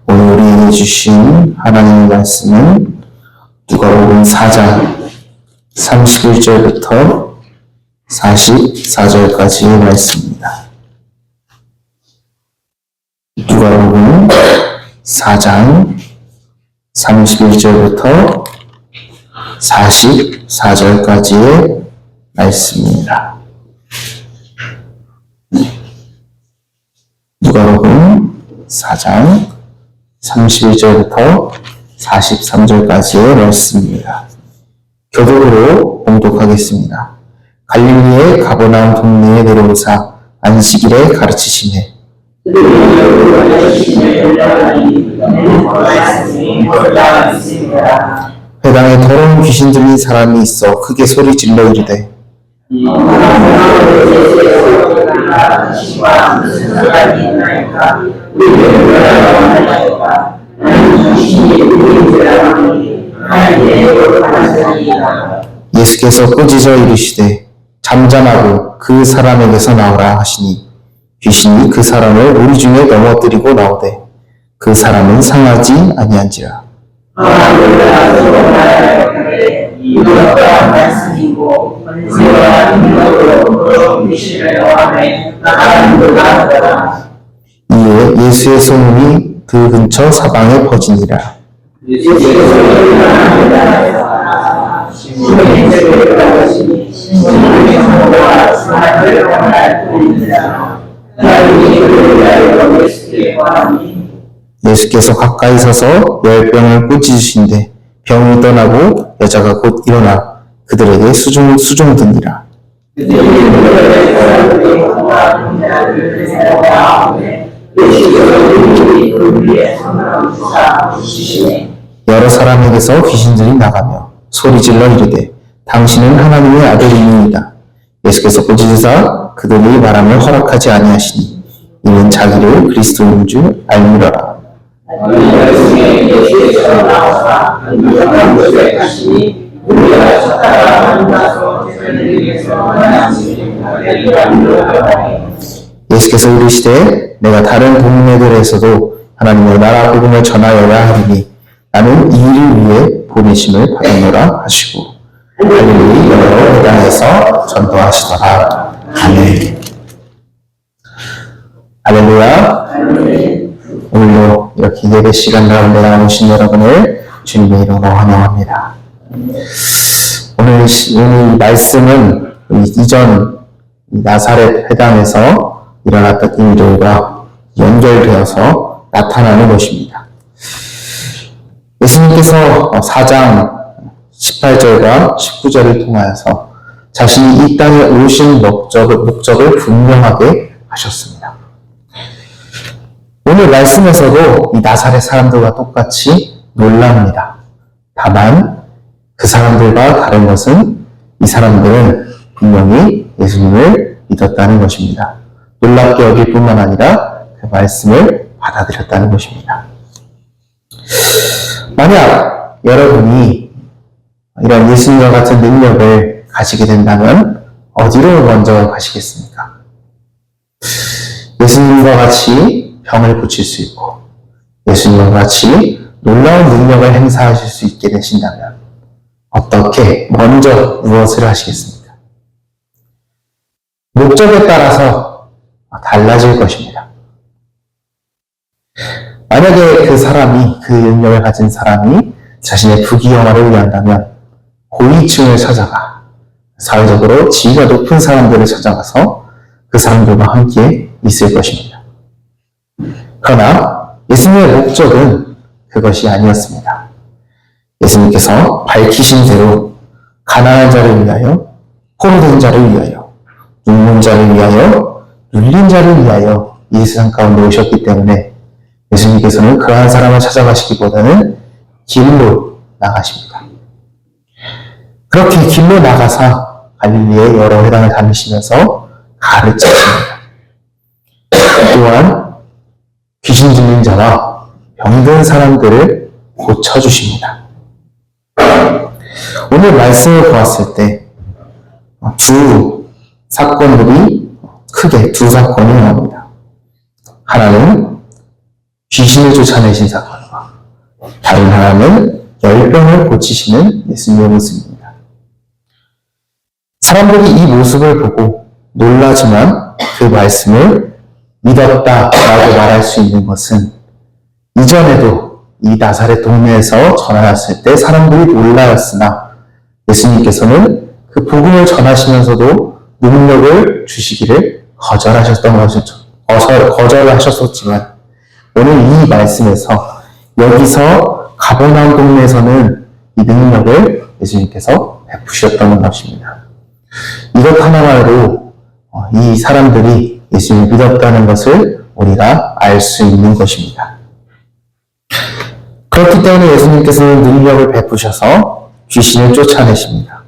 오늘 우리에게 주신 하나님의 말씀은 누가복음 4장 31절부터 44절까지의 말씀입니다. 누가복음 4장 31절부터 44절까지의 말씀입니다. 누가복음 4장 31절부터 43절까지의 말씀입니다. 교독으로 봉독하겠습니다. 갈릴리의 가버나움 동네에 내려오사 안식일에 가르치시매 회당에 더러운 귀신 들린 사람이 있어 크게 소리질러 이르되 예수께서 꾸짖어 이르시되 잠잠하고 그 사람에게서 나오라 하시니 귀신이 그 사람을 우리 중에 넘어뜨리고 나오되 그 사람은 상하지 아니한지라. 이에 예수의 소문이 그 근처 사방에 퍼지니라. 예수께서 가까이 서서 열병을 꾸짖으신데 병이 떠나고 여자가 곧 일어나 그들에게 수종드니라. 여러 사람에게서 귀신들이 나가며 소리질러 이르되 당신은 하나님의 아들이니이다. 예수께서 꾸짖으사 그들이 말함을 허락하지 아니하시니 이는 자기를 그리스도인 줄 알미러라. 예수께서 이르시되 내가 다른 동네들에서도 하나님의 나라 복음을 전하여야 하리니 나는 이 일을 위해 보내심을 받았노라 하시고 갈릴리 여러 회당에서 전도하시더라. 아멘. 할렐루야. 오늘도 이렇게 예배 시간 가운데 나오신 여러분을 주님의 이름으로 환영합니다. 오늘 말씀은 이전 나사렛 회당에서 일어났던 일들과 연결되어서 나타나는 것입니다. 예수님께서 4장 18절과 19절을 통하여서 자신이 이 땅에 오신 목적을 분명하게 하셨습니다. 오늘 말씀에서도 이 나사렛 사람들과 똑같이 놀랍니다. 다만 그 사람들과 다른 것은 이 사람들은 분명히 예수님을 믿었다는 것입니다. 놀랍게 여길 뿐만 아니라 그 말씀을 받아들였다는 것입니다. 만약 여러분이 이런 예수님과 같은 능력을 가지게 된다면 어디로 먼저 가시겠습니까? 예수님과 같이 병을 고칠 수 있고 예수님과 같이 놀라운 능력을 행사하실 수 있게 되신다면 어떻게 먼저 무엇을 하시겠습니까? 목적에 따라서 달라질 것입니다. 만약에 그 능력을 가진 사람이 자신의 부귀영화를 위한다면 고위층을 찾아가 사회적으로 지위가 높은 사람들을 찾아가서 그 사람들과 함께 있을 것입니다. 그러나 예수님의 목적은 그것이 아니었습니다. 예수님께서 밝히신 대로 가난한 자를 위하여, 포로된 자를 위하여, 눈먼 자를 위하여, 눌린 자를 위하여 이 세상 가운데 오셨기 때문에 예수님께서는 그러한 사람을 찾아가시기보다는 길로 나가십니다. 그렇게 길로 나가사 갈릴리의 여러 회당을 다니시면서 가르치십니다. 또한 귀신 들린 자와 병든 사람들을 고쳐주십니다. 오늘 말씀을 보았을 때 두 사건들이 크게 두 사건이 나옵니다. 하나는 귀신을 쫓아내신 사건과 다른 하나는 열병을 고치시는 예수님의 모습입니다. 사람들이 이 모습을 보고 놀라지만 그 말씀을 믿었다라고 말할 수 있는 것은 이전에도 이 나사렛 동네에서 전하였을 때 사람들이 놀라였으나 예수님께서는 그 복음을 전하시면서도 능력을 주시기를 거절하셨었지만 오늘 이 말씀에서 여기서 가버나움 동네에서는 이 능력을 예수님께서 베푸셨다는 것입니다. 이것 하나만으로 이 사람들이 예수님을 믿었다는 것을 우리가 알 수 있는 것입니다. 그렇기 때문에 예수님께서는 능력을 베푸셔서 귀신을 쫓아내십니다.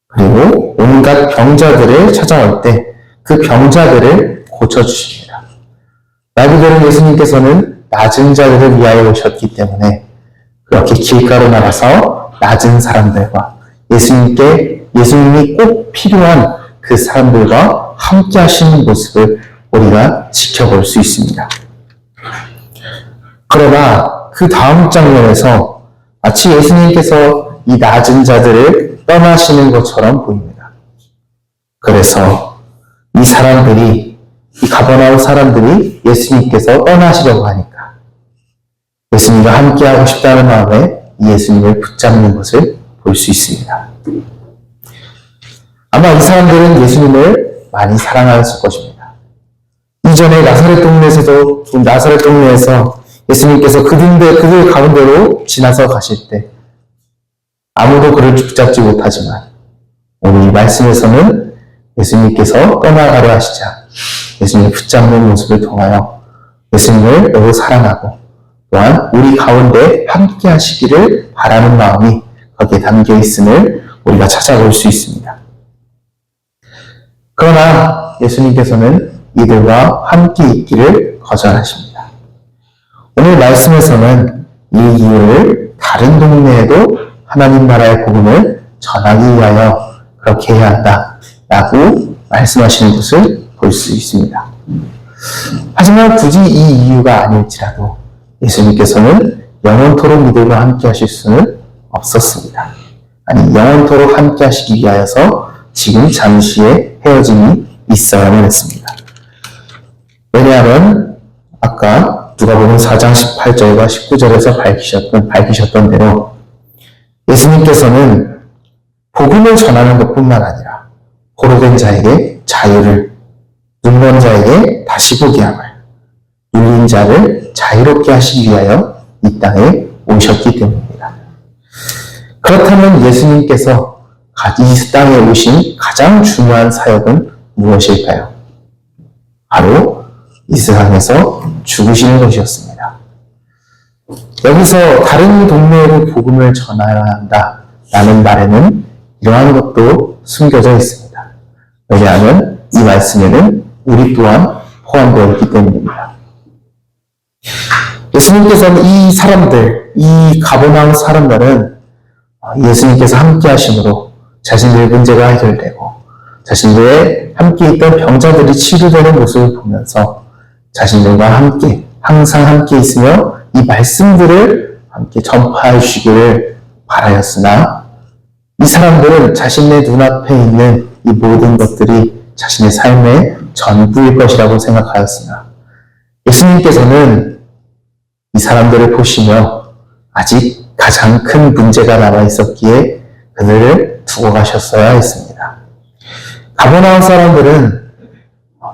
그리고 온갖 병자들을 찾아올 때 그 병자들을 고쳐주십니다. 나비들은 예수님께서는 낮은 자들을 위하여 오셨기 때문에 그렇게 길가로 나가서 낮은 사람들과 예수님이 꼭 필요한 그 사람들과 함께 하시는 모습을 우리가 지켜볼 수 있습니다. 그러나 그 다음 장면에서 마치 예수님께서 이 낮은 자들을 떠나시는 것처럼 보입니다. 그래서 이 가버나움 사람들이 예수님께서 떠나시려고 하니까 예수님과 함께하고 싶다는 마음에 예수님을 붙잡는 것을 볼 수 있습니다. 아마 이 사람들은 예수님을 많이 사랑하였을 것입니다. 이전에 나사렛 동네에서 예수님께서 그들 가운데로 지나서 가실 때 아무도 그를 붙잡지 못하지만 오늘 이 말씀에서는 예수님께서 떠나가려 하시자 예수님을 붙잡는 모습을 통하여 예수님을 매우 사랑하고 또한 우리 가운데 함께 하시기를 바라는 마음이 거기에 담겨 있음을 우리가 찾아볼 수 있습니다. 그러나 예수님께서는 이들과 함께 있기를 거절하십니다. 오늘 말씀에서는 이 이유를 다른 동네에도 하나님 나라의 복음을 전하기 위하여 그렇게 해야 한다라고 말씀하시는 것을 볼 수 있습니다. 하지만 굳이 이 이유가 아닐지라도 예수님께서는 영원토록 이들과 함께 하실 수는 없었습니다. 아니, 영원토록 함께 하시기 위하여서 지금 잠시의 헤어짐이 있어야만 했습니다. 왜냐하면 아까 누가복음 4장 18절과 19절에서 밝히셨던 대로 예수님께서는 복음을 전하는 것뿐만 아니라 포로된 자에게 자유를, 눈먼 자에게 다시 보게 함을, 눌린 자를 자유롭게 하시기 위하여 이 땅에 오셨기 때문입니다. 그렇다면 예수님께서 이 땅에 오신 가장 중요한 사역은 무엇일까요? 바로 이 세상에서 죽으시는 것이었습니다. 여기서 다른 동네에도 복음을 전하여야 한다라는 말에는 이러한 것도 숨겨져 있습니다. 왜냐하면 이 말씀에는 우리 또한 포함되어 있기 때문입니다. 예수님께서는 이 가버나움 사람들은 예수님께서 함께 하심으로 자신들의 문제가 해결되고 자신들의 함께 있던 병자들이 치료되는 모습을 보면서 자신들과 함께 항상 함께 있으며 이 말씀들을 함께 전파해 주시기를 바라였으나 이 사람들은 자신의 눈앞에 있는 이 모든 것들이 자신의 삶의 전부일 것이라고 생각하였으나 예수님께서는 이 사람들을 보시며 아직 가장 큰 문제가 남아 있었기에 그들을 두고 가셨어야 했습니다. 가버나움 사람들은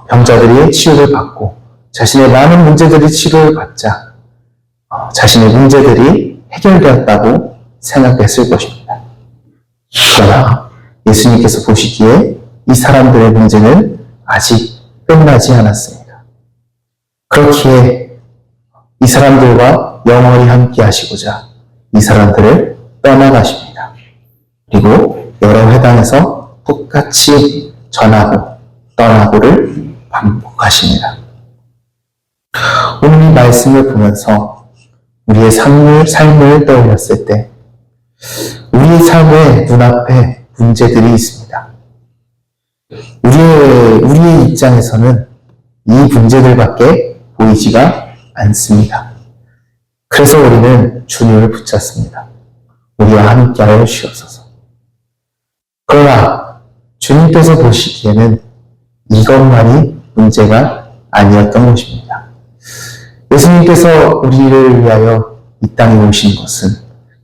병자들이 치유를 받고 자신의 많은 문제들이 치료를 받자 자신의 문제들이 해결되었다고 생각했을 것입니다. 그러나 예수님께서 보시기에 이 사람들의 문제는 아직 끝나지 않았습니다. 그렇기에 이 사람들과 영원히 함께 하시고자 이 사람들을 떠나가십니다. 그리고 여러 회당에서 똑같이 전하고 떠나고를 반복하십니다. 오늘 이 말씀을 보면서 우리의 삶을 떠올렸을 때 우리의 삶의 눈앞에 문제들이 있습니다. 우리의 입장에서는 이 문제들밖에 보이지가 않습니다. 그래서 우리는 주님을 붙잡습니다. 우리와 함께하여 주옵소서. 그러나 주님께서 보시기에는 이것만이 문제가 아니었던 것입니다. 예수님께서 우리를 위하여 이 땅에 오신 것은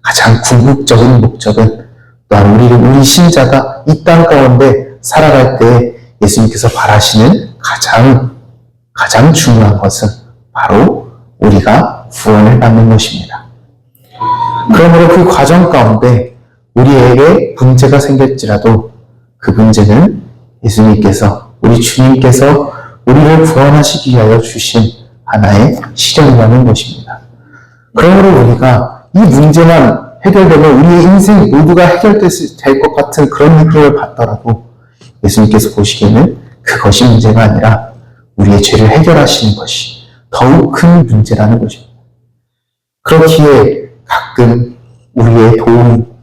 가장 궁극적인 목적은 또한 우리 신자가 이 땅 가운데 살아갈 때 예수님께서 바라시는 가장 중요한 것은 바로 우리가 구원을 받는 것입니다. 그러므로 그 과정 가운데 우리에게 문제가 생길지라도 그 문제는 예수님께서, 우리 주님께서 우리를 구원하시기 위하여 주신 하나의 시련이라는 것입니다. 그러므로 우리가 이 문제만 해결되면 우리의 인생 모두가 해결될 것 같은 그런 느낌을 받더라도 예수님께서 보시기에는 그것이 문제가 아니라 우리의 죄를 해결하시는 것이 더욱 큰 문제라는 것입니다. 그렇기에 가끔 우리의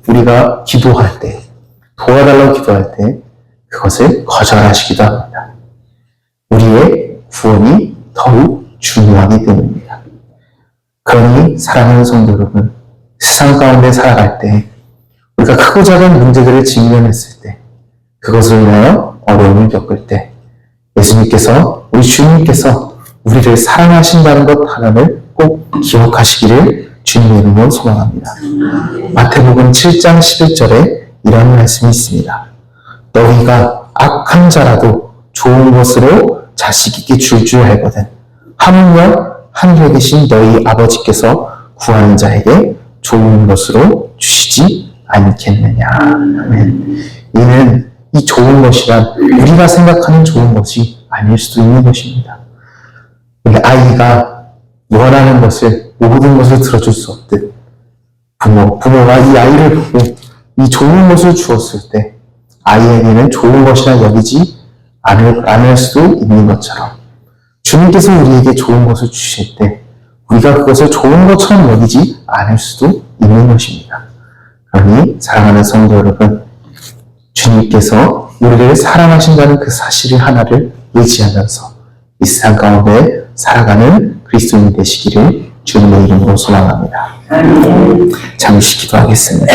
우리가 기도할 때, 도와달라고 기도할 때 그것을 거절하시기도 합니다. 우리의 구원이 더욱 중요하기 때문입니다. 그러니 사랑하는 성도 여러분, 세상 가운데 살아갈 때 우리가 크고 작은 문제들을 직면했을 때, 그것을 인하여 어려움을 겪을 때 예수님께서, 우리 주님께서 우리를 사랑하신다는 것 하나를 꼭 기억하시기를 주님의 이름으로 소망합니다. 마태복음 7장 11절에 이런 말씀이 있습니다. 너희가 악한 자라도 좋은 것으로 자식 있게 줄 알거든 하물며 하늘에 계신 너희 아버지께서 구하는 자에게 좋은 것으로 주시지 않겠느냐. 아멘. 이는 이 좋은 것이란 우리가 생각하는 좋은 것이 아닐 수도 있는 것입니다. 우리 아이가 원하는 것을, 모든 것을 들어줄 수 없듯 부모가 이 아이를 보고 이 좋은 것을 주었을 때 아이에게는 좋은 것이라 여기지 않을 수도 있는 것처럼 주님께서 우리에게 좋은 것을 주실 때 우리가 그것을 좋은 것처럼 여기지 않을 수도 있는 것입니다. 그러니 사랑하는 성도 여러분, 주님께서 우리를 사랑하신다는 그 사실 하나를 의지하면서 이 세상 가운데 살아가는 그리스도인 되시기를 주님의 이름으로 소망합니다. 잠시 기도하겠습니다.